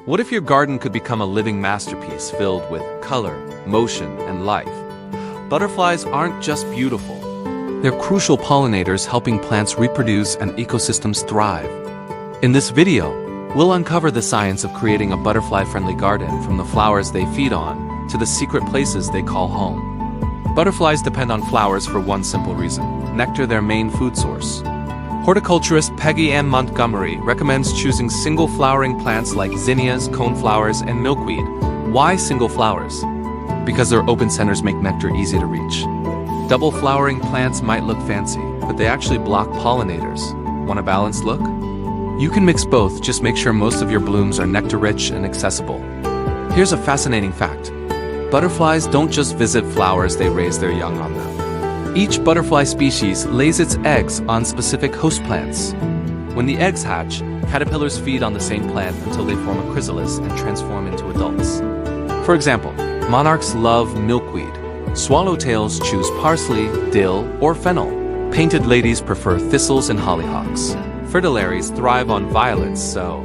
What if your garden could become a living masterpiece filled with color, motion, and life? Butterflies aren't just beautiful. They're crucial pollinators helping plants reproduce and ecosystems thrive. In this video, we'll uncover the science of creating a butterfly-friendly garden, from the flowers they feed on to the secret places they call home. Butterflies depend on flowers for one simple reason: nectar, their main food source. Horticulturist Peggy M. Montgomery recommends choosing single-flowering plants like zinnias, coneflowers, and milkweed. Why single flowers? Because their open centers make nectar easy to reach. Double-flowering plants might look fancy, but they actually block pollinators. Want a balanced look? You can mix both, just make sure most of your blooms are nectar-rich and accessible. Here's a fascinating fact. Butterflies don't just visit flowers, they raise their young on them. Each butterfly species lays its eggs on specific host plants. When the eggs hatch, caterpillars feed on the same plant until they form a chrysalis and transform into adults. For example, monarchs love milkweed. Swallowtails choose parsley, dill, or fennel. Painted ladies prefer thistles and hollyhocks. Fritillaries thrive on violets, so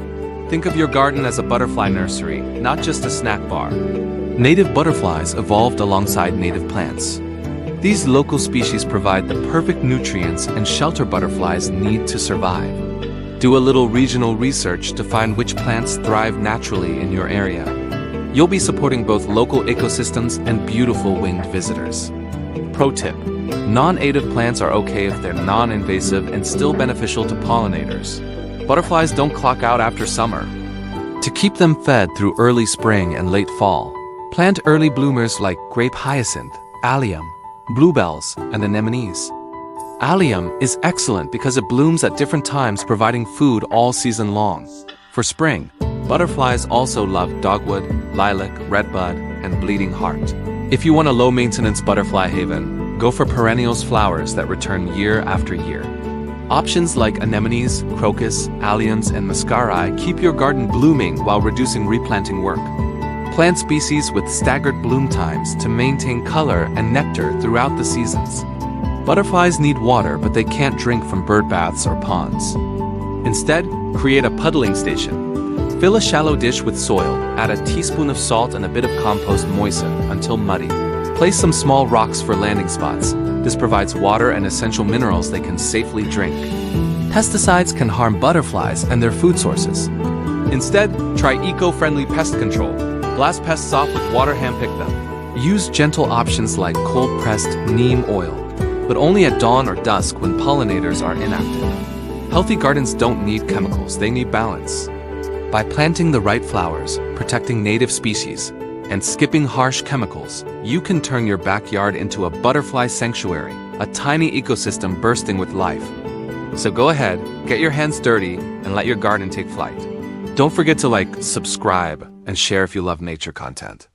think of your garden as a butterfly nursery, not just a snack bar. Native butterflies evolved alongside native plants. These local species provide the perfect nutrients and shelter butterflies need to survive. Do a little regional research to find which plants thrive naturally in your area. You'll be supporting both local ecosystems and beautiful winged visitors. Pro tip: non-native plants are okay if they're non-invasive and still beneficial to pollinators. Butterflies don't clock out after summer. To keep them fed through early spring and late fall, plant early bloomers like grape hyacinth, allium, bluebells, and anemones. Allium is excellent because it blooms at different times, providing food all season long. For spring, butterflies also love dogwood, lilac, redbud, and bleeding heart. If you want a low-maintenance butterfly haven, go for perennials, flowers that return year after year. Options like anemones, crocus, alliums, and muscari keep your garden blooming while reducing replanting work. Plant species with staggered bloom times to maintain color and nectar throughout the seasons. Butterflies need water, but they can't drink from bird baths or ponds. Instead, create a puddling station. Fill a shallow dish with soil, add a teaspoon of salt and a bit of compost, moisten until muddy. Place some small rocks for landing spots. This provides water and essential minerals they can safely drink. Pesticides can harm butterflies and their food sources. Instead, try eco-friendly pest control. Blast pests off with water, handpick them. Use gentle options like cold-pressed neem oil, but only at dawn or dusk when pollinators are inactive. Healthy gardens don't need chemicals, they need balance. By planting the right flowers, protecting native species, and skipping harsh chemicals, you can turn your backyard into a butterfly sanctuary, a tiny ecosystem bursting with life. So go ahead, get your hands dirty, and let your garden take flight. Don't forget to like, subscribe, and share if you love nature content.